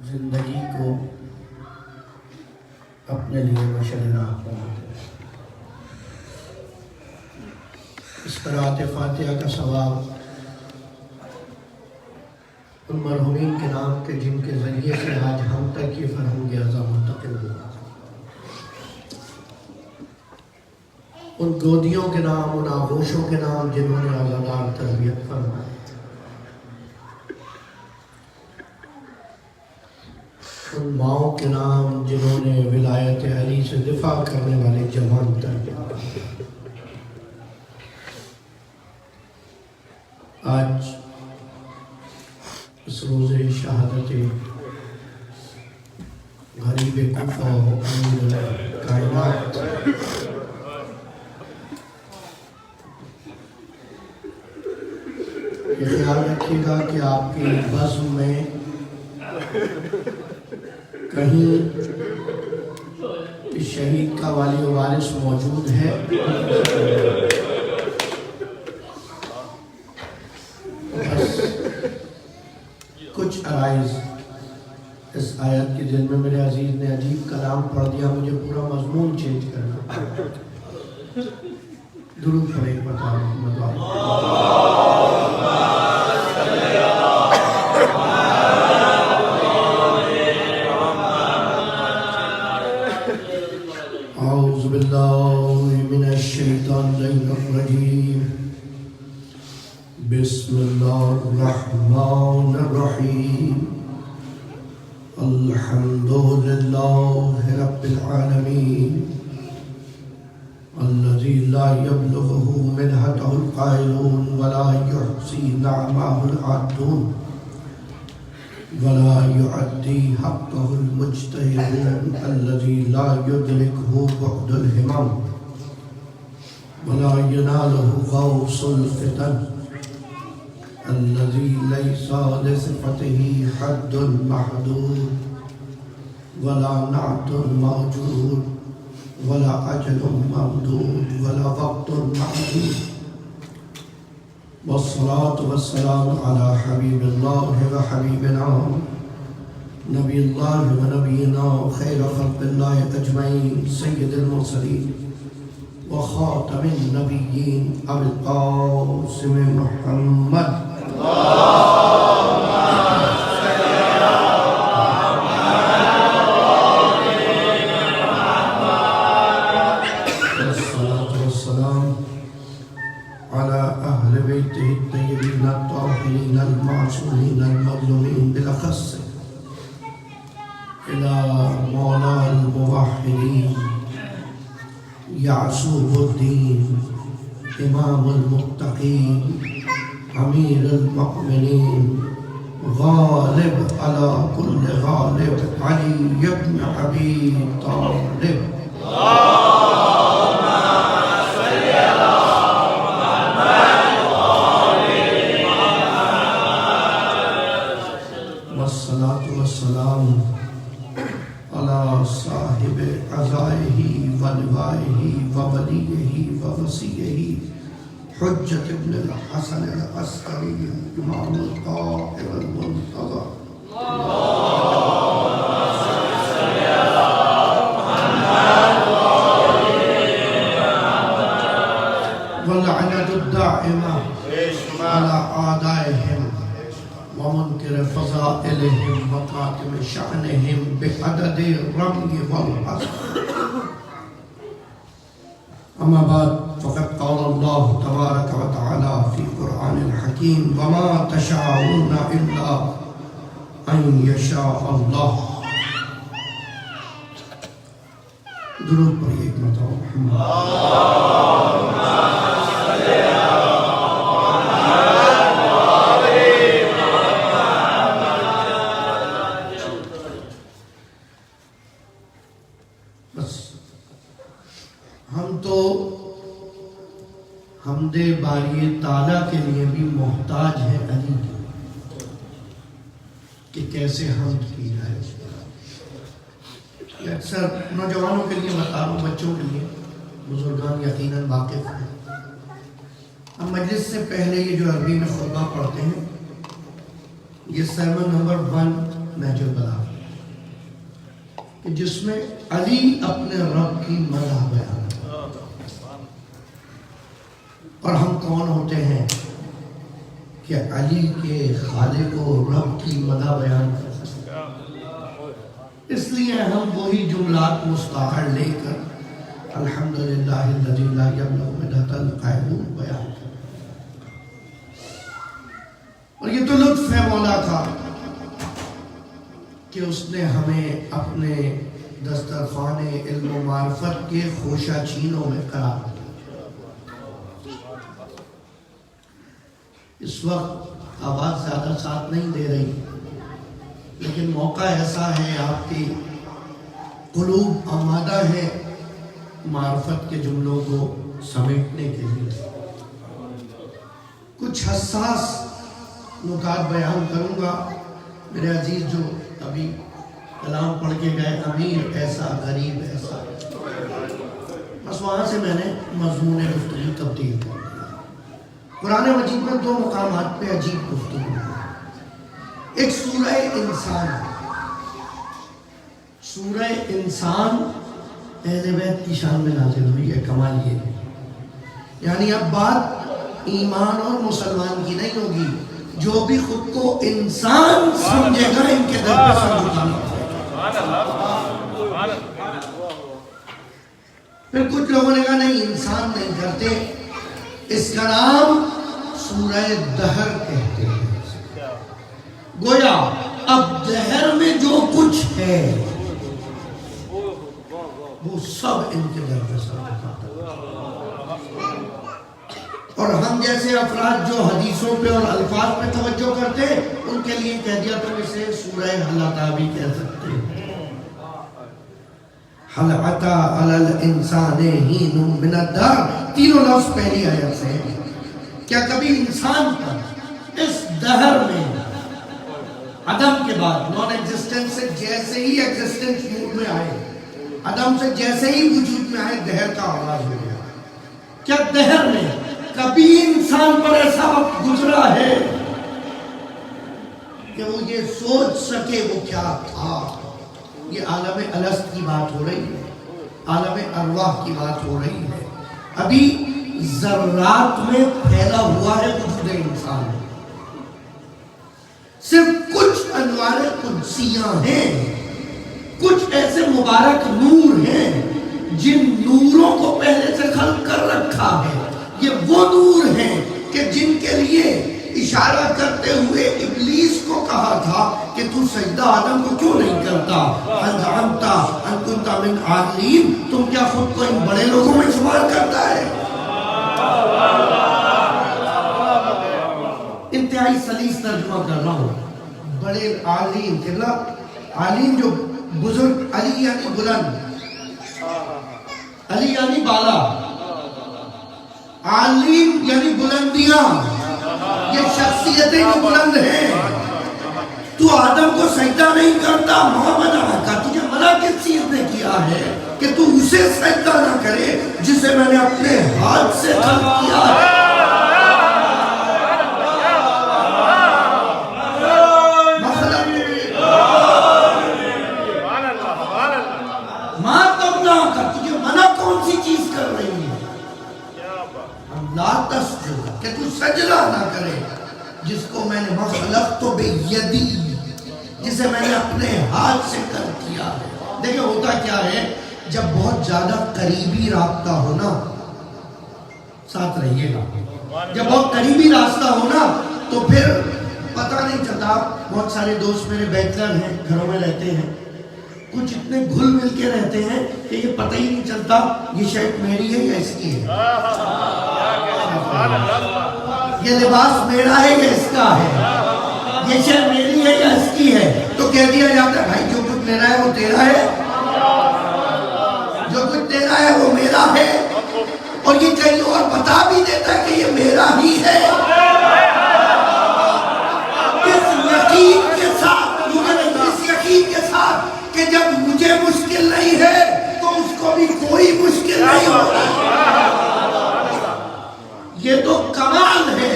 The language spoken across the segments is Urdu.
زندگی کو اپنے لیے مشعل راہ بناتے ہیں۔ اس قرأت فاتحہ کا ثواب ان مرحومین کے نام کے جن کے ذریعے سے آج ہم تک یہ فرہنگ اعظم منتقل ہوا، ان گودیوں کے نام، ان آغوشوں کے نام جنہوں نے آزادار تربیت فرمائی، ان ماؤں کے نام جنہوں نے ولایت علی سے دفاع کرنے والے جوان تربیت فرمائی۔ آج اس روز شہادت غریب کوفہ و امیر کائنات یہ خیال رکھیے گا کہ آپ کی بزم میں کہیں اس شہید کا والی و وارث موجود ہے، بس کچھ عرائض اس آیت کے دل میں میرے عزیز نے عجیب کلام پڑھ دیا، مجھے پورا مضمون چینج کرنا۔ درود پر ایک بتا محمد اعوذ باللہ من الشیطان الرجیم، بسم اللہ الرحمن الرحیم، الحمد للہ رب العالمین، الذي لا يبلغه منحته القائلون ولا يحصي نعمه العادون ولا يعدي حقه المجتهدون، الذي لا يدركه بعد الهمم ولا يناله غوص الفتن، الذي ليس لصفته حد محدود ولا نعت موجود ولا أجل ممدود ولا وقت معدود، والصلاة والسلام على حبيب الله وحبيبنا نبي الله ونبينا خير خلق الله أجمعين، سيد المرسلين وخاتم النبيين أبي القاسم محمد المعصومين المظلومين بالأخص إلى مولى الموحدين يعصوب الدين إمام المتقين أمير المؤمنين غالب على كل غالب علي بن أبي طالب والسلام على صاحب عزائه ولوائه ووليه ووصيه حجة ابن الحسن العسكري الإمام الطاهر المنتظر، واللعنة الدائمة على أعدائهم ومنكر فضائلهم وقاتم شأنهم بعدد الرمي والحصر. أما بعد، فقد قال الله تبارك وتعالى في قرآن الحكيم: وما تشاءون إلا أن يشاء الله. درود پڑھیے ایک مرتبہ محمد حمد باری تعالیٰ کے لیے بھی محتاج ہے علی کہ کیسے حمد کی جائے۔ یہ اکثر نوجوانوں کے لیے بتا رہا ہوں، بچوں کے لیے، بزرگان یقیناً واقف ہیں۔ ہم مجلس سے پہلے یہ جو عربی میں خطبہ پڑھتے ہیں، یہ سیمن نمبر 1 نہج البلاغہ کہ جس میں علی اپنے رب کی مدح بیان کرتا ہے۔ اور ہم کون ہوتے ہیں کہ علی کے خالق و رب کی مدح بیان کر سکتے ہیں؟ اس لیے ہم وہی جملات مستعار لے کر الحمدللہ الذی لا یبلغ مدحۃ القائلون بیان کریں۔ اور یہ تو لطف ہے مولا کا کہ اس نے ہمیں اپنے دسترخوان علم و معرفت کے خوشہ چینوں میں قرار دیا۔ اس وقت آواز زیادہ ساتھ نہیں دے رہی، لیکن موقع ایسا ہے، آپ کی قلوب آمادہ ہے معرفت کے جملوں کو سمیٹنے کے لیے۔ کچھ حساس نکات بیان کروں گا۔ میرے عزیز جو ابھی کلام پڑھ کے گئے، امیر ایسا غریب ایسا، بس وہاں سے میں نے مضمون گفتگو تبدیل کر دیا۔ قرآن مجید میں دو مقامات پہ عجیب گفتگو ہے۔ ایک سورہ انسان، سورہ انسان اہل بیت کی شان میں نازل ہوئی ہے۔ کمال یہ ہے، یعنی اب بات ایمان اور مسلمان کی نہیں ہوگی، جو بھی خود کو انسان سمجھے گا ان کے در پہ سر جھکانا پڑے گا۔ پھر کچھ لوگوں نے کہا نہیں، انسان نہیں کرتے، اس کا نام سورہ دہر کہتے ہیں۔ گویا اب دہر میں جو کچھ ہے وہ سب ان کے در پہ سر جھکاتا ہے۔ اور ہم جیسے افراد جو حدیثوں پہ اور الفاظ پہ توجہ کرتے ہیں، ان کے لیے کہہ دیا تو اسے سورہ حلقہ بھی کہہ سکتے ہیں۔ حل عطا علی الانسان حین من الدہر، تینوں لفظ پہلی آیت سے ہیں۔ کیا کبھی انسان پر اس دہر میں عدم کے بعد نان ایگزسٹنس سے جیسے ہی ایگزسٹنس موڈ میں آئے، عدم سے جیسے ہی وجود میں آئے، دہر کا آغاز ہو گیا؟ کیا دہر میں کبھی انسان پر ایسا وقت گزرا ہے کہ وہ یہ سوچ سکے وہ کیا تھا؟ یہ عالم الست کی بات ہو رہی ہے، عالم ارواح کی بات ہو رہی ہے۔ ابھی ذرات میں پھیلا ہوا ہے وجود انسان، صرف کچھ انوار قدسیاں ہیں، کچھ ایسے مبارک نور ہیں جن نوروں کو پہلے سے خلق کر رکھا ہے۔ یہ وہ نور ہیں کہ جن کے لیے اشارہ کرتے ہوئے ابلیس کو کہا تھا کہ تو سجدہ آدم کو کیوں نہیں کرتا؟ هل زعمت ان كنت من عالین، تم کیا خود کو ان بڑے لوگوں میں شمار کرتا ہے؟ انتہائی سلیس ترجمہ کر رہا ہوں۔ بڑے عالین، کہنا عالین جو بزرگ، علی یعنی بلند، علی یعنی بالا، عالین یعنی بلندیاں، یہ شخصیتیں جو بلند ہیں۔ تو آدم کو سجدہ نہیں کرتا، محمد کا تجھے منع کس چیز نے کیا ہے کہ تو اسے سجدہ نہ کرے جسے میں نے اپنے ہاتھ سے خلق کیا ہے؟ ماں تمنا کا تجھے منع کون سی چیز کر رہی ہے؟ لا تسجد، کہ تو سجدہ نہ کرے جس کو میں نے مخلقت بیدی، جسے میں نے اپنے ہاتھ سے کر کیا ہے۔ دیکھیں ہوتا کیا ہے، جب بہت زیادہ قریبی رابطہ ہونا، ساتھ رہیے گا، جب بہت قریبی راستہ ہونا تو پھر پتہ نہیں چلتا۔ بہت سارے دوست میرے بیچلر ہیں، گھروں میں رہتے ہیں، کچھ اتنے گھل مل کے رہتے ہیں کہ یہ پتہ ہی نہیں چلتا یہ شرٹ میری ہے یا اس کی ہے، یہ لباس میرا ہے یا اس کا ہے، یہ شرٹ میری ہے یا اس کی ہے۔ تو کہہ دیا جاتا ہے بھائی جو کچھ میرا ہے وہ تیرا ہے، جو کچھ تیرا ہے وہ میرا ہے، اور یہ کہیں اور بتا بھی دیتا ہے کہ یہ میرا ہی ہے۔ اس یقین کے ساتھ، اس یقین کے ساتھ کہ جب مجھے مشکل نہیں ہے تو اس کو بھی کوئی مشکل نہیں ہوگا۔ یہ تو کمال ہے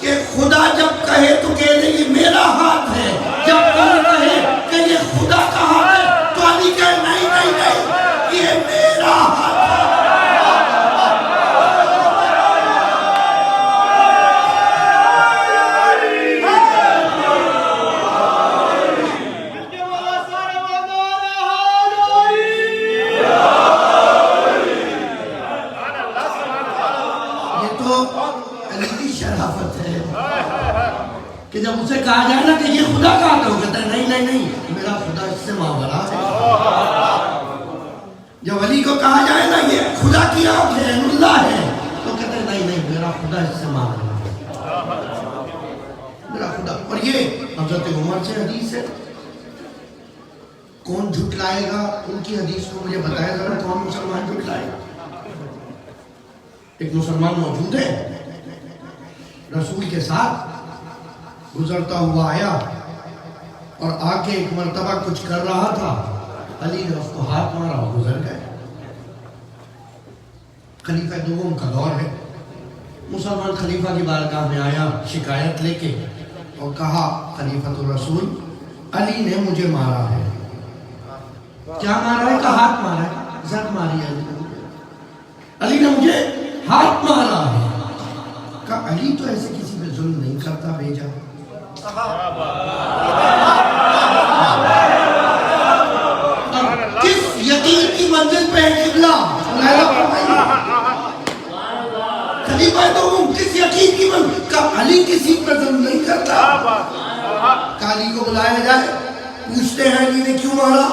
کہ خدا جب کہے تو کہہ دے یہ میرا ہاتھ ہے، جب کوئی کہے کہ یہ خدا کا ہاتھ ہے تو علی کہے نہیں نہیں نہیں، یہ میرا ہاتھ ہے۔ کہ جب اسے کہا جائے نا کہ یہ خدا کا ہاتھ ہے، وہ کہتا ہے نہیں نہیں نہیں، میرا خدا اس سے ماورا ہے۔ جب علی کو کہا جائے نا یہ خدا کی آنکھ ہے، اللہ ہے، تو کہتا ہے نہیں نہیں، میرا خدا اس سے ماورا ہے، میرا خدا۔ اور یہ حضرت عمر سے حدیث ہے، کون جھٹلائے گا ان کی حدیث کو مجھے بتایا ذرا، کون مسلمان جھٹلائے گا؟ ایک مسلمان موجود ہے، رسول کے ساتھ گزرتا ہوا آیا اور آ کے ایک مرتبہ کچھ کر رہا تھا، علی نے اس کو ہاتھ مارا اور گزر گئے۔ خلیفہ دوم کا دور ہے، مسلمان خلیفہ کی بارگاہ میں آیا شکایت لے کے اور کہا خلیفۃ الرسول علی نے مجھے مارا ہے۔ کیا مارا ہے؟ کہا ہاتھ مارا ہے، زد ماری ہے علی نے مجھے ہاتھ مارا ہے۔ کہا علی تو ایسے کسی پہ ظلم نہیں کرتا بیجا۔ کس یقین کی منزل پہ ہے قبلہ؟ خلیفہ دوم کس یقین کی منزل؟ کہا علی کسی پہ ظلم نہیں کرتا۔ کہا علی کو بلایا جائے، پوچھتے ہیں علی نے کیوں مارا؟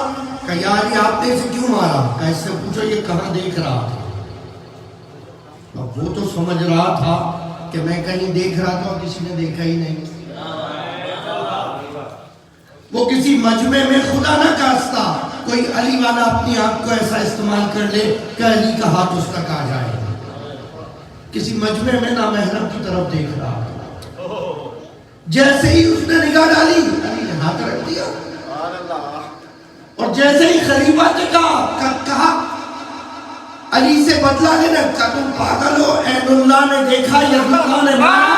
کہا یا علی آپ نے اسے کیوں مارا؟ کہا اس سے پوچھو یہ کہاں دیکھ رہا تھا۔ وہ تو سمجھ رہا تھا کہ میں کہیں دیکھ رہا تھا اور کسی نے دیکھا ہی نہیں۔ وہ کسی مجمع میں خدا نہ کاستا کوئی علی والا اپنی آنکھ کو ایسا استعمال کر لے کہ علی کا ہاتھ اس تک آ جائے۔ کسی مجمع میں نامحرم کی طرف دیکھ رہا تھا، جیسے ہی اس نے نگاہ ڈالی علی نے ہاتھ رکھ دیا، اور جیسے ہی خلیفہ نے کہا علی سے بدلہ لینا، کہا تم پاگل ہو، عین اللہ نے دیکھا یا اللہ نے مارا؟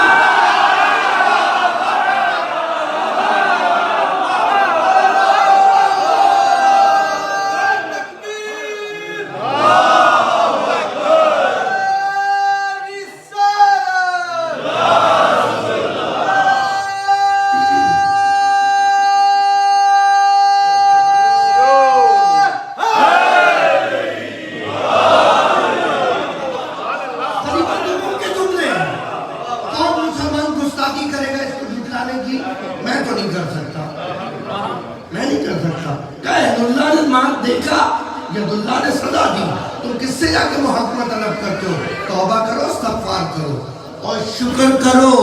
شکر کرو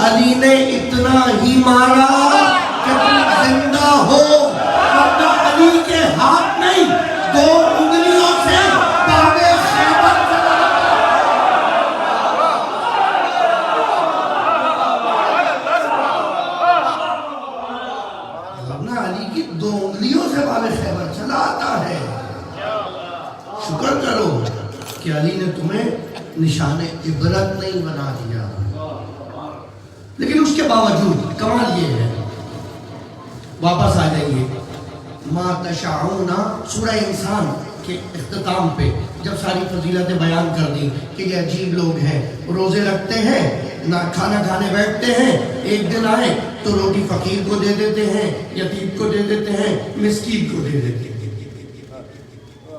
علی نے اتنا ہی مارا کہ تم زندہ ہو، ورنہ علی کے ہاتھ نہیں 2 انگلیوں سے باب خیبر چلا۔ ورنہ علی کی 2 انگلیوں سے باب خیبر چلا آتا ہے۔ شکر کرو کہ علی نے تمہیں نشان عبرت نہیں بنا دیا۔ لیکن اس کے باوجود کمال یہ ہے، واپس آ جائیے ما تشاؤون سورہ انسان کے اختتام پہ جب ساری فضیلتیں بیان کر دی کہ یہ عجیب لوگ ہیں، روزے رکھتے ہیں، نہ کھانا کھانے بیٹھتے ہیں، ایک دن آئے تو روٹی فقیر کو دے دیتے ہیں، یتیم کو دے دیتے ہیں، مسکین کو دے دیتے ہیں،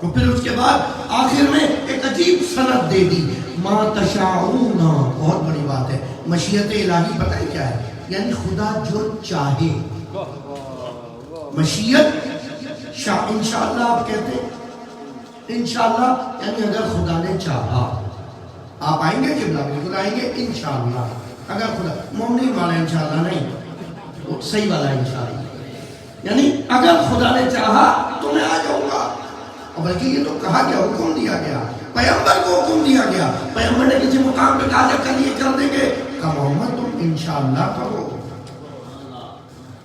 تو پھر اس کے بعد آخر میں ایک عجیب سند دے دی، ما تشاؤون۔ بہت بڑی بات ہے، مشیت الہی پتہ ہے کیا ہے؟ یعنی خدا جو چاہے، مشیت انشاءاللہ آپ کہتے ہیں، انشاءاللہ یعنی اگر خدا نے چاہا آپ آئیں گے قبلہ بالکل آئیں گے انشاءاللہ، اگر خدا مومنی والا انشاءاللہ نہیں، وہ صحیح والا انشاءاللہ، یعنی اگر خدا نے چاہا تو میں آ جاؤں گا۔ اور بلکہ یہ تو کہا گیا، حکم دیا گیا، پیغمبر کو حکم دیا گیا، پیغمبر نے کسی مقام پہ کہا جب کل یہ کر دیں گے، کہا محمد تم انشاءاللہ کرو،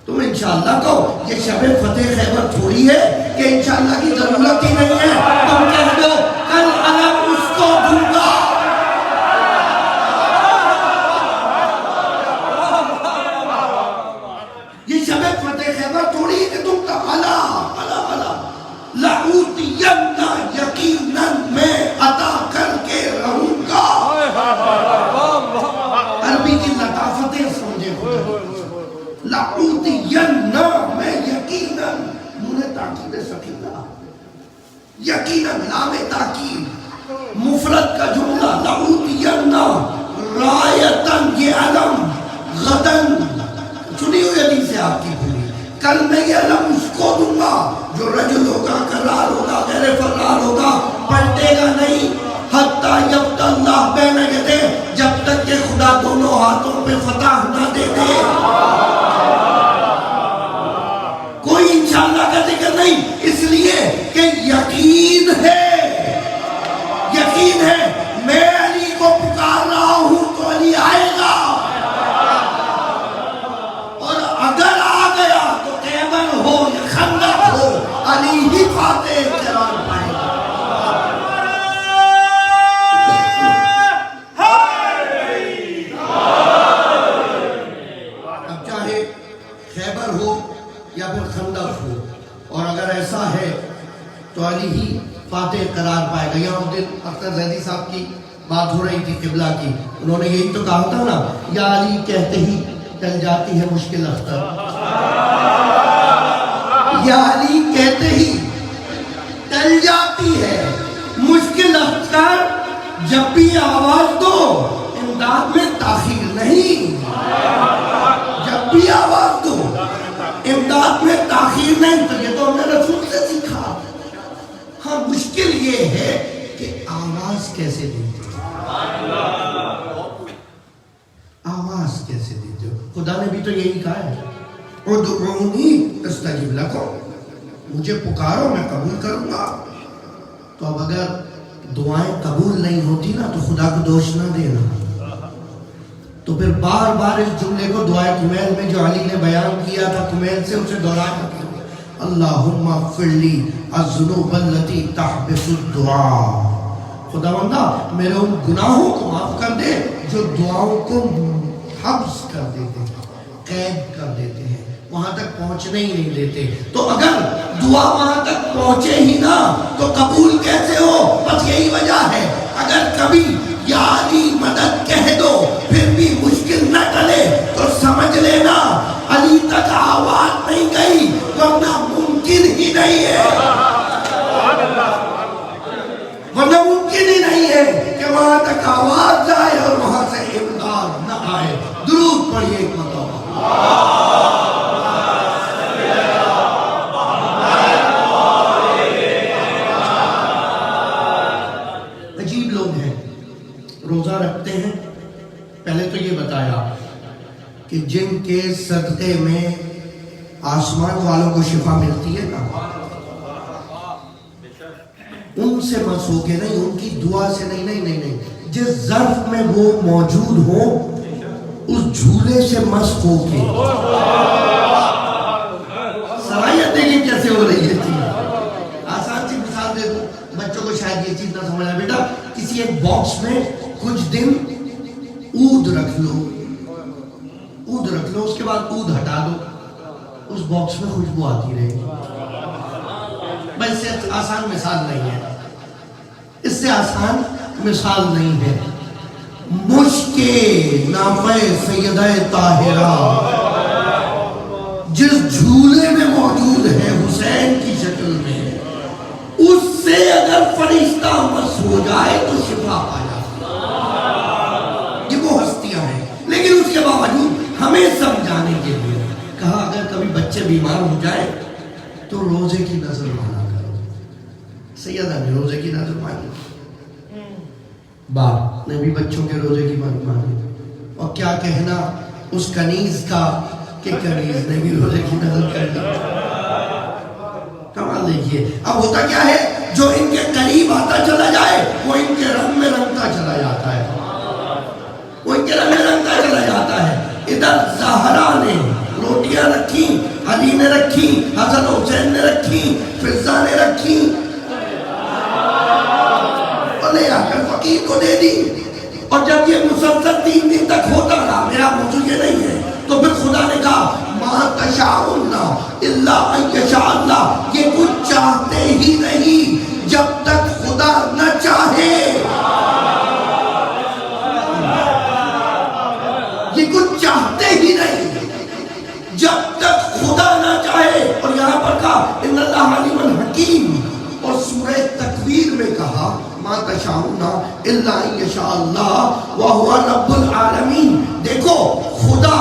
تم انشاءاللہ کہو، یہ شب فتح خیبر تھوڑی ہے کہ انشاءاللہ کی ضرورت ہی نہیں ہے، تم کہہ دو کل علم اس کو دوں گا۔ یہ شب فتح یقیناً لام تاکید مفرد کا جملہ لعوتینا رایتن، یہ علم غدن سنی ہوئی حدیث ہے آپ کی بھولی، کل میں یہ علم اس کو دوں گا جو رجل ہوگا، کرار ہوگا، غیر فرار ہوگا، پلٹے گا نہیں، حتیٰ یبت اللہ بین یدے، جب تک کہ خدا دونوں ہاتھوں پہ فتح نہ دے دے۔ کوئی انشاءاللہ کا ذکر نہیں، اس لیے کہ یقین ہے، یقین ہے میں علی کو پکار رہا ہوں تو علی آئے گا، اور اگر آ گیا تو خیبر ہو یا خندق ہو علی ہی فاتح قرار پائے گا۔ اب چاہے خیبر ہو یا پھر خندق ہو، اور اگر ایسا ہے تو علی ہی فاتح قرار پائے گا۔ یہاں اس دن اختر زیدی صاحب کی بات ہو رہی تھی قبلہ کی، انہوں نے یہی تو کہا تھا نا، یا علی کہتے ہی ٹل جاتی ہے مشکل اختر، یا علی کہتے ہی ٹل جاتی ہے مشکل اختر، جب بھی آواز دو امداد میں تاخیر نہیں، جب بھی آواز دو امداد میں تاخیر نہیں۔ تو یہ تو ہم نے رسول سے سیکھا۔ ہاں مشکل یہ ہے کہ آواز کیسے دیتے ہو، آواز کیسے دیتے ہو۔ خدا نے بھی تو یہی کہا ہے، ادعونی استجب لکم، مجھے پکارو میں قبول کروں گا۔ تو اب اگر دعائیں قبول نہیں ہوتی نا تو خدا کو دوش نہ دینا، تو پھر بار بار اس جملے کو دعائے کمیل میں جو علی نے بیان کیا تھا کمیل سے اسے دہرایا کرو، اللہم اغفر لی الذنوب التي تحبس الدعاء، خداوندا میرے ان گناہوں کو معاف کر دے جو دعاؤں کو حبس کر دیتے ہیں، قید کر دیتے ہیں، وہاں تک پہنچنے ہی نہیں دیتے۔ تو اگر دعا وہاں تک پہنچے ہی نہ تو قبول کیسے ہو؟ بس یہی وجہ ہے، اگر کبھی یا علی مدد کہہ دو پھر بھی مشکل نہ ٹلے تو سمجھ لینا علی تک آواز نہیں گئی، ورنہ ممکن ہی نہیں ہے، ورنہ ممکن ہی نہیں ہے کہ وہاں تک آواز جائے اور وہاں سے امداد نہ آئے۔ درود پڑھیے ایک مرتبہ۔ عجیب لوگ ہیں، روزہ رکھتے ہیں، پہلے تو یہ بتایا کہ جن کے صدقے میں آسمان والوں کو شفا ملتی ہے نا، ان سے مس ہو کے نہیں، ان کی دعا سے نہیں، نہیں نہیں نہیں، جس ظرف میں وہ موجود ہو اس جھولے سے مس ہو کے، صلاحیت دیکھیں کیسے ہو رہی ہے چیز۔ آسان سی مثال دے دوں، بچوں کو شاید یہ چیز نہ سمجھنا، بیٹا کسی ایک باکس میں کچھ دن عود رکھ لو، عود رکھ لو، اس کے بعد عود ہٹا دو، اس باکس میں خوشبو آتی رہے گی۔ بس اس سے آسان مثال نہیں ہے، اس سے آسان مثال نہیں ہے۔ مشک نامہ سیدہ طاہرہ جس جھولے میں موجود ہے حسین کی شکل میں، اس سے اگر فرشتہ مس ہو جائے تو شفا پا جاتی ہے۔ یہ وہ ہستیاں ہیں، لیکن اس کے باوجود ہمیں سمجھانے کے لیے کہا اگر کبھی بچے بیمار ہو جائے تو روزے کی نظر مانا کرو۔ سیدہ نے روزے کی نظر مانی، باپ نے بھی بچوں کے روزے کی مانی، اور کیا کہنا اس کنیز کا کہ کنیز نے بھی روزے کی نظر کر لی۔ کمال دیکھیے، اب ہوتا کیا ہے، جو ان کے قریب آتا چلا جائے وہ ان کے رنگ میں رنگتا چلا جاتا ہے، وہ ان کے رنگ میں رنگتا چلا جاتا ہے۔ ادھر زہرا نے روٹیاں رکھی، علی نے رکھی، حسن حسین نے رکھی، فضہ نے رکھی، اور لے آ کر فقیر کو دے دی۔ اور جب یہ مسلسل 3 دن تک ہوتا رہا، میرا موضوع یہ نہیں ہے، تو پھر خدا نے کہا ما تشاءون الا ان یشاء اللہ، یہ کچھ چاہتے ہی نہیں جب تک خدا نہ چاہے، یہ کچھ چاہتے ہی نہیں جب تک خدا نہ چاہے۔ اور یہاں پر کہا ان اللہ علیم حکیم، اور سورہ تشاؤون الا ان یشاء اللہ وہو رب العالمین. دیکھو خدا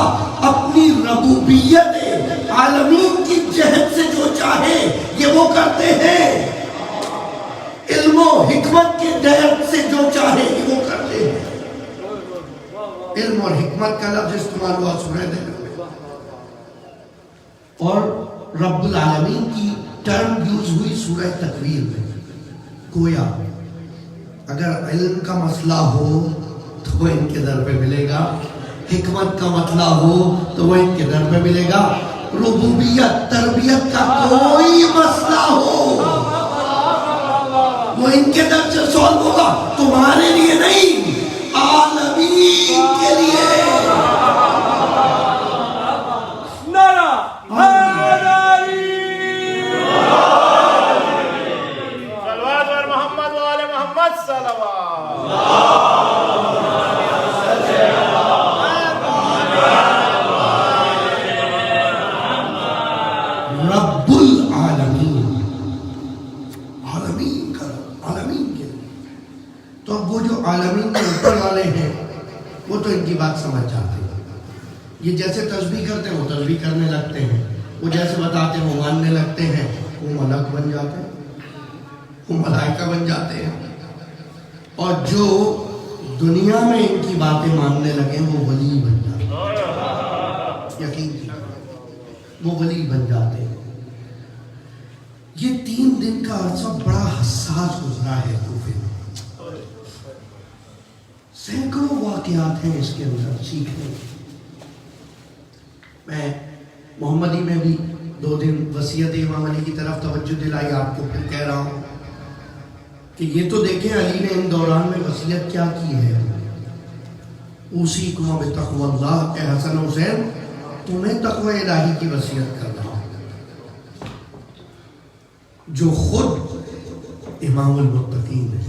اپنی ربوبیت عالمین کی جہت سے جو چاہے یہ وہ کرتے ہیں، علم و حکمت کے جہت سے جو چاہے یہ وہ کرتے ہیں. علم اور حکمت کا لفظ استعمال ہوا سورہ میں، اور رب العالمین کی ٹرم یوز ہوئی سورہ تکویر میں. گویا اگر علم کا مسئلہ ہو تو وہ ان کے در پہ ملے گا، حکمت کا مسئلہ ہو تو وہ ان کے در پہ ملے گا، ربوبیت تربیت کا کوئی مسئلہ ہو وہ ان کے در سے سولو ہوگا، تمہارے لیے نہیں، عالمین کے لیے. رب العالمین، عالمین کا عالمین کے لیے. تو اب وہ جو عالمین کے اوپر والے ہیں وہ تو ان کی بات سمجھ جاتے ہیں. یہ جیسے تسبیح کرتے ہیں وہ تسبیح کرنے لگتے ہیں، وہ جیسے بتاتے ہیں وہ ماننے لگتے ہیں، وہ ملک بن جاتے ہیں، وہ ملائکہ بن جاتے ہیں. اور جو دنیا میں ان کی باتیں ماننے لگے وہ ولی بن جاتے ہیں. یقین کی وہ ولی بن جاتے ہیں. یہ 3 دن کا عرصہ بڑا حساس گزرا ہے کوفے میں. سینکڑوں واقعات ہیں اس کے اندر سیکھنے. میں محمدی میں بھی 2 دن وصیت امام علی کی طرف توجہ دلائی، آپ کو پھر کہہ رہا ہوں کہ یہ تو دیکھیں علی نے ان دوران میں وصیت کیا کی ہے. اوصیکم بتقوی اللہ، اے حسن حسین تمہیں تقوی الہی کی وصیت کر رہا ہوں، جو خود امام المتقین ہے.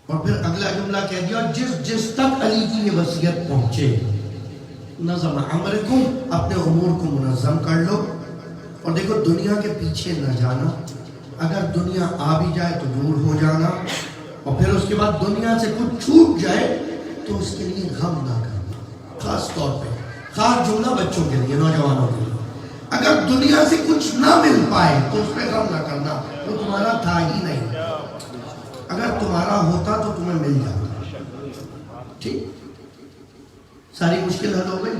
اور پھر اگلا جملہ کہہ دیا جس تک علی کی یہ وصیت پہنچے، نظم امرکم، اپنے امور کو منظم کر لو. اور دیکھو دنیا کے پیچھے نہ جانا، اگر دنیا آ بھی جائے تو دور ہو جانا، اور پھر اس کے بعد دنیا سے کچھ چھوٹ جائے تو اس کے لیے غم نہ کرنا. خاص طور پہ خاص جملہ بچوں کے لیے، نوجوانوں کے لیے، اگر دنیا سے کچھ نہ مل پائے تو اس پہ غم نہ کرنا، وہ تمہارا تھا ہی نہیں. اگر تمہارا ہوتا تو تمہیں مل جاتا. ٹھیک، ساری مشکل حل ہو گئی.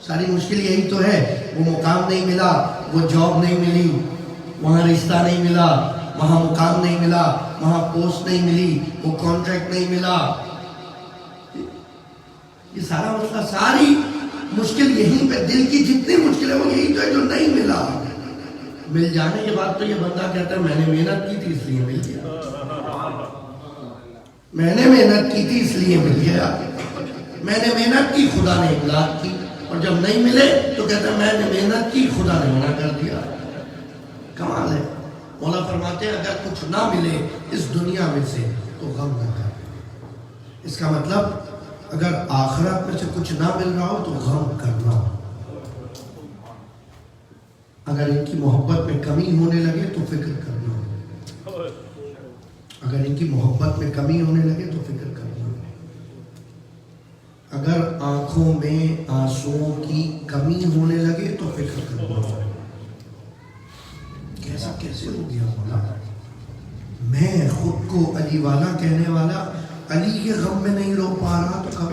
ساری مشکل یہی تو ہے، وہ مقام نہیں ملا، وہ جاب نہیں ملی، وہاں رشتہ نہیں ملا، وہاں مقام نہیں ملا، وہاں پوسٹ نہیں ملی، وہ کانٹریکٹ نہیں ملا. یہ سارا مسئلہ، ساری مشکل یہیں پہ، دل کی جتنی مشکل ہے وہ یہی تو ہے جو نہیں ملا. مل جانے کے بعد تو یہ بندہ کہتا ہے میں نے محنت کی تھی اس لیے مل گیا، میں نے محنت کی تھی اس لیے مل گیا، میں نے محنت کی خدا نے امداد کی. اور جب نہیں ملے تو کہتا ہے میں نے محنت کی خدا نے منع کر دیا. کمال ہے. مولا فرماتے ہیں اگر کچھ نہ ملے اس دنیا میں سے تو غم نہ کر. اس کا مطلب اگر آخرت میں سے کچھ نہ مل رہا ہو تو غم کرنا. اگر ان کی محبت میں کمی ہونے لگے تو فکر کرنا. اگر ان کی محبت میں کمی ہونے لگے تو فکر کرنا. اگر آنکھوں میں آنسوؤں کی کمی ہونے لگے تو فکر کرنا. کیسا کیسے ہو گیا مولا، میں خود کو علی والا کہنے والا علی کے غم میں نہیں رو پا رہا تو کب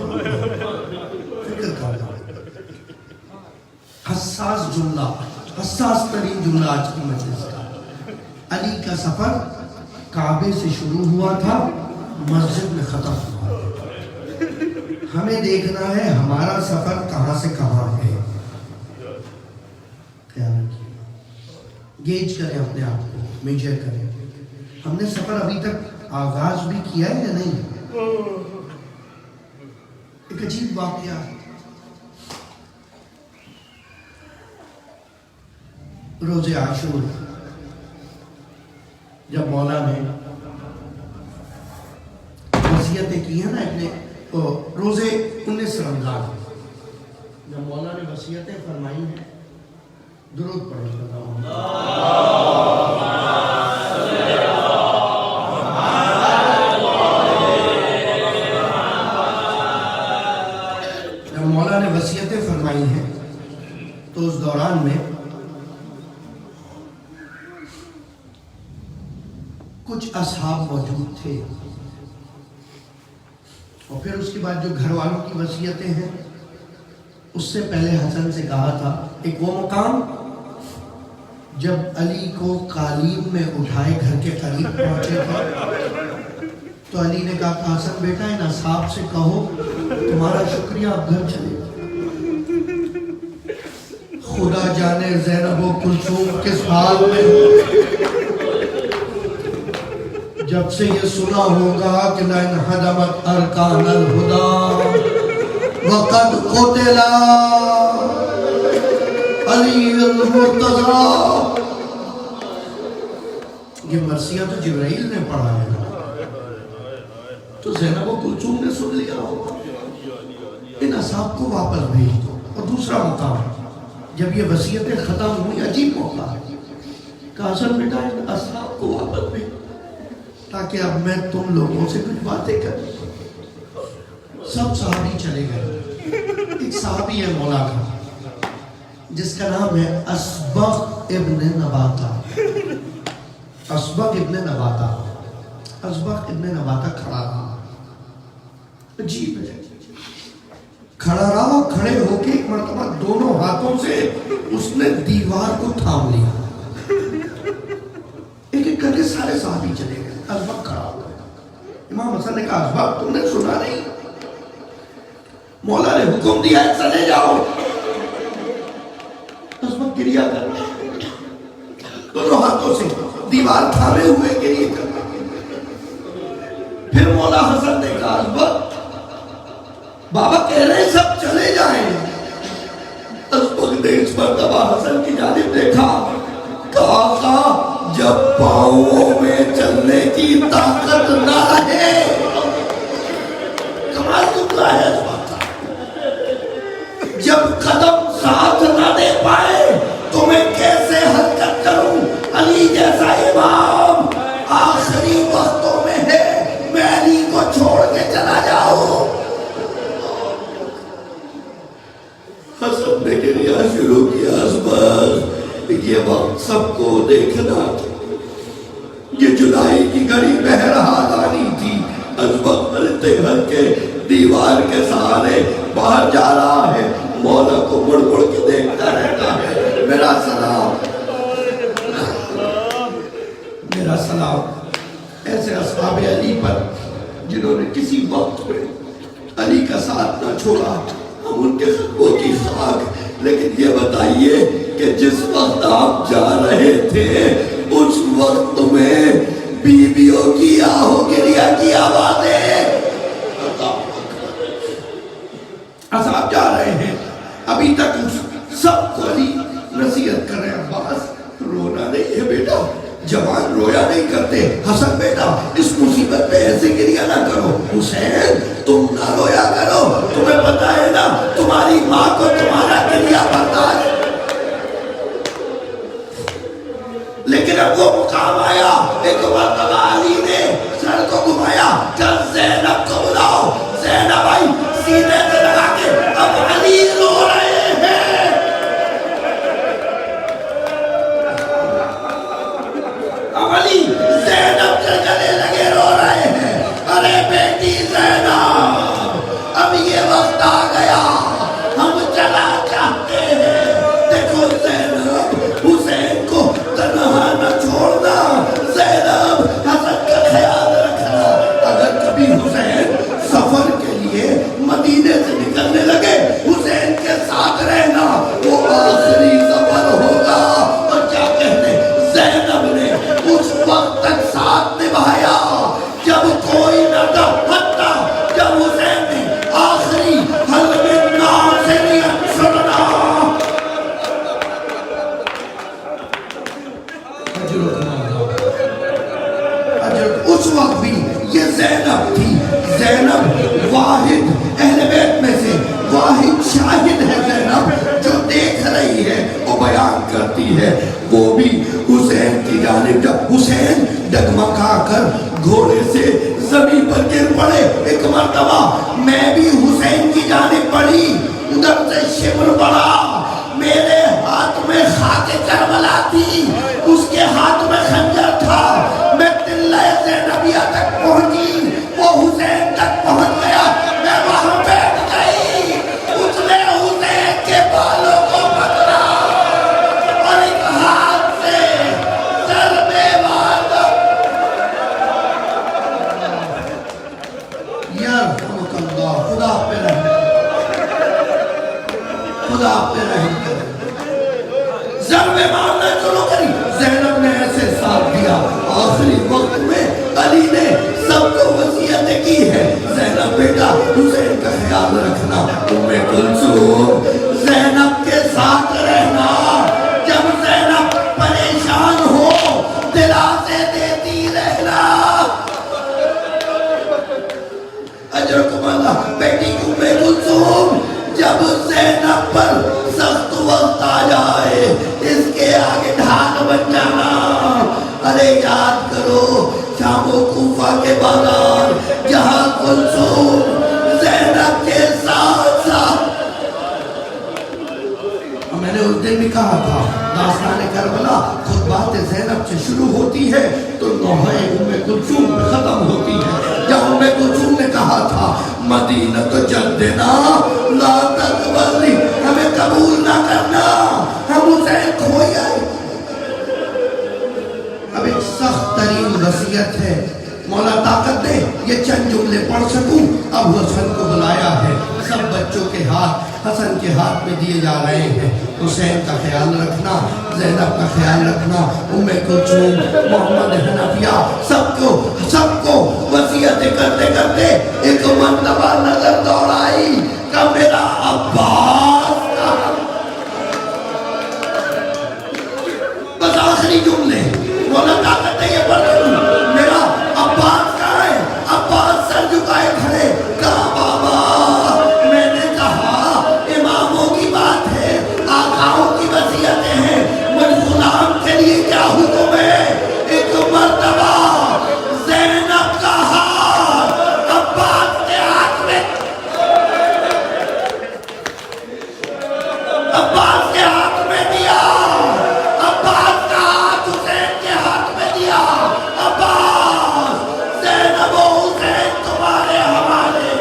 فکر کرنا. حساس جملہ، حساس ترین جملہ آج کی مجلس کا. علی کا سفر کعبے سے شروع ہوا تھا، مسجد میں ختم ہوا. ہمیں دیکھنا ہے ہمارا سفر کہاں سے کہاں ہے. خیال رکھیے، گیج کریں اپنے آپ کو، میجر کریں. ہم نے سفر ابھی تک آغاز بھی کیا ہے یا نہیں؟ ایک عجیب واقعہ، روز عاشور جب مولا نے وصیتیں کی ہیں نا اپنے روزے 19 رمضان، جب مولا نے وصیتیں فرمائی ہیں، درود پڑھیں. تو اس دوران میں کچھ اصحاب موجود تھے، اور پھر اس کے بعد جو گھر والوں کی وصیتیں ہیں، اس سے پہلے حسن سے کہا تھا ایک وہ مقام جب علی کو قالین میں اٹھائے گھر کے قریب پہنچے تھے تو علی نے کہا کہ حسن بیٹا ان اصحاب سے کہو تمہارا شکریہ، اب گھر چلے۔ خدا جانے زینب و کلثوم کس حال میں، جب سے یہ سنا ہوگا کہ لَإِنْ هَدَمَتْ أَرْكَانَ الْهُدَى وَقَدْ قُتِلَ علی المرتضی، یہ مرثیہ تو جبرائیل نے پڑھا ہے، تو زینب و کلثوم نے سن لیا ہوگا، ان اصحاب کو واپس بھیج دو۔ اور دوسرا مقام جب یہ وصیتیں ختم ہوئی، عجیب موقع ہے کہ حسن بیٹا ان اصحاب کو واپس بھیج تاکہ اب میں تم لوگوں سے کچھ باتیں کروں۔ سب صحابی چلے گئے، ایک صحابی ہے مولا کا جس کا نام ہے اسبغ ابن نباتہ۔ اسبغ ابن نباتہ، اسبغ ابن نباتہ کھڑا رہا، عجیب ہے، کھڑا رہا، کھڑے ہو کے ایک مرتبہ دونوں ہاتھوں سے اس نے دیوار کو تھام لیا، ایک ایک کر کے سارے صحابی چلے گئے، اسبغ کھڑا ہو گیا۔ امام حسن نے کہا اسبغ تم نے سنا نہیں، مولا نے حکم دیا ہے چلے جاؤ۔ اسبغ گریہ کر دونوں ہاتھوں سے دیوار تھامے ہوئے گریہ کر، پھر مولا حسن نے کہا اسبغ بابا کہہ رہے سب چلے جائیں۔ اسبغ نے اس مرتبہ حسن کی جانب دیکھا، کہا آقا جب پاؤں میں چلنے کی طاقت نہ رہے، کمال کتنا ہے اس بات کا، جب قدم ساتھ نہ دے پائے تو میں کیسے حرکت کروں؟ علی جیسا امام آخری وقتوں میں ہے، میں علی کو چھوڑ کے چلا جاؤں؟ حسن نے گریہ شروع کیا، اسبغ یہ وقت سب کو دیکھنا تھا، یہ جدائی کی گھڑی بہرحال آنی تھی۔ اسبغ ملتے ہر کے دیوار کے سہارے باہر جا رہا ہے، مولا کو مڑ مڑ کے دیکھتا رہتا ہے، میرا سلام، میرا سلام ایسے اصحاب علی پر جنہوں نے کسی وقت میں علی کا ساتھ نہ چھوڑا، ہم ان کے خطبوں کی خاک۔ لیکن یہ بتائیے کہ جس وقت آپ جا رہے تھے اس وقت میں بیویوں کی آہو گریہ کی آوازیں، اصحاب جا رہے ہیں، ابھی تک سب کو علی نصیحت کر رہے ہیں، عباس رونا نہیں ہے بیٹا، جوان رویا نہیں کرتے، حسن بیٹا اس مصیبت پہ ایسے گریہ نہ کرو، حسین تم نہ رویا کرو، تمہیں پتہ ہے نا تمہاری ماں کو تمہارا گریہ برداشت۔ لیکن اب وہ مقام آیا، ایک مرتبہ علی نے سر کو گھمایا، چل زینب کو بلاؤ، زینب آئی سینے سے لگا کے، اب علی رو رہے ہیں، اب علی زینب کے گلے لگے رو رہے ہیں، ارے بیٹی زینب اب یہ وقت آ گیا، ہم چلا چاہتے ہیں، دیکھو زینب حسین کو تنہا نہ چھوڑنا، زینب حسن کا خیال رکھنا، اگر کبھی حسین سفر کے لیے مدینے سے نکلنے لگے حسین کے ساتھ رہنا، وہ آخری سفر ہوگا۔ اور کیا کہنے زینب نے اس وقت تک ساتھ نبھایا جب کوئی نہ تھا، حتیٰ جب حسین نے آخری حلم ناصریت سننا۔ اس وقت بھی یہ زینب تھی، زینب واحد اہل بیت میں سے واحد شاہد ہے، زینب جو دیکھ رہی ہے، وہ بیان کرتی ہے، وہ بھی حسین کی جانب، جب حسین ڈگمگا کر گھوڑے سے زمین پر گر پڑے، ایک مرتبہ میں بھی حسین کی جانب پڑھی، ادھر سے شمر پڑا، میرے تھی، اس کے ہاتھ میں خنجر تھا، میں تلہ زینبیہ تک پہنچی، وہ حسین تک پہنچ گیا، میں وہاں بیٹھ گئی، اس نے حسین کے بالوں کو پکڑا اور ایک ہاتھ سے سر میں مارا۔ یرحمک اللہ، خدا پہ رحم کرے، خدا پہ رحم کرے۔ ضرب مارنا شروع کری، زینب نے ایسے ساتھ دیا۔ آخری وقت میں علی نے سب کو وصیت کی ہے، زینب بیٹا حسین کا خیال رکھنا، ام کلثوم زینب کے ساتھ رہنا، جب زینب پریشان ہو دلاسے دیتی رہنا۔ اجرکم اللہ، بیٹی ام کلثوم جب زینب پر سخت وقت آ جائے، اس کے آگے ڈھال بن جانا۔ ارے یاد کرو شام و کوفہ کے بازار، جہاں کلثوم زینب کے ساتھ ساتھ، میں نے اس دن بھی کہا تھا داستان کربلا خود بات زینب سے شروع ہوتی ہے تو نوحہ ام کلثوم میں ختم ہوتی ہے۔ جب ام کلثوم نے کہا تھا مدینہ تو جدنا لا تقبلی، ہمیں قبول نہ کرنا، ہم حسین کھوئی آئے۔ اب ایک سخت ترین وصیت ہے، مولا طاقت دے یہ چند جملے پڑھ سکوں۔ اب حسن کو بلایا ہے، سب بچوں کے ہاتھ حسن کے ہاتھ میں دیے جا رہے ہیں۔ حسین کا خیال رکھنا، زینب کا خیال رکھنا، ام کلثوم، محمد حنفیہ، سب کو وصیتیں کرتے کرتے ایک مرتبہ نظر دوڑائی کہ میرا عباس کہاں؟ بس آخری جملے مولا طاقت ہے یہ پڑھ لوں، میرا عباس کہاں ہے؟ عباس سر جھکائے کھڑے، کہا بابا میں نے کہا اماموں کی بات ہے، آقاؤں کی وصیتیں ہیں، مجھ غلام کے لیے کیا حکم ہے؟ ایک مرتبہ زینب کا ہاتھ عباس کے ہاتھ میں، عباس کے ہاتھ میں دیا، عباس کا ہاتھ حسین کے ہاتھ میں دیا۔ عباس زینب و حسین تمہارے حوالے۔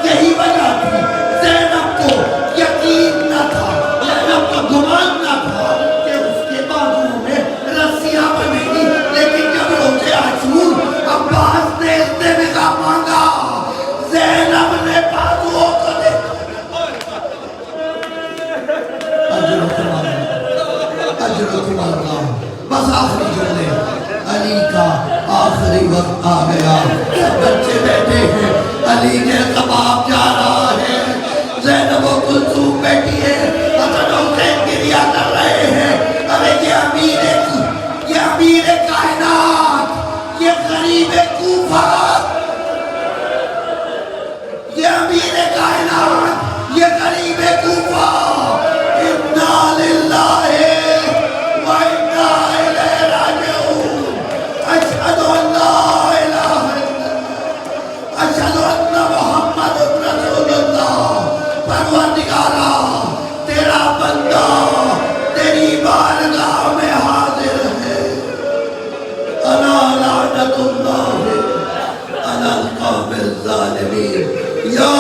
یہی وجہ تھی زینب کو یقین نہ تھا، زینب کو گمان نہ تھا کہ اس کے بازوؤں میں رسیاں بنے گی، لیکن جب روزے عاشور عباس نے استماع مانگا، زینب نے بازوؤں کو دیکھا۔ اجرکم اللہ، بس آخری جملے، علی کا آخری وقت آ گیا، بچے بیٹھے ہیں، علی کے کباب جا رہا ہے، زینب و کلثوم بیٹھی ہے، حسن و حسین گریہ کر رہے ہیں۔ ارے یہ امیر کائنات، یہ غریب کوفہ، یہ امیر کائنات، یہ غریب کوفہ، انا للہ و انا الیہ راجعون، اشہد ان لا الہ الا اللہ، اشہد ان محمد رسول اللہ۔ پروردگارا تیرا بندہ تیری بارگاہ میں حاضر ہے، الا لعنت اللہ علی القوم الظالمین، یا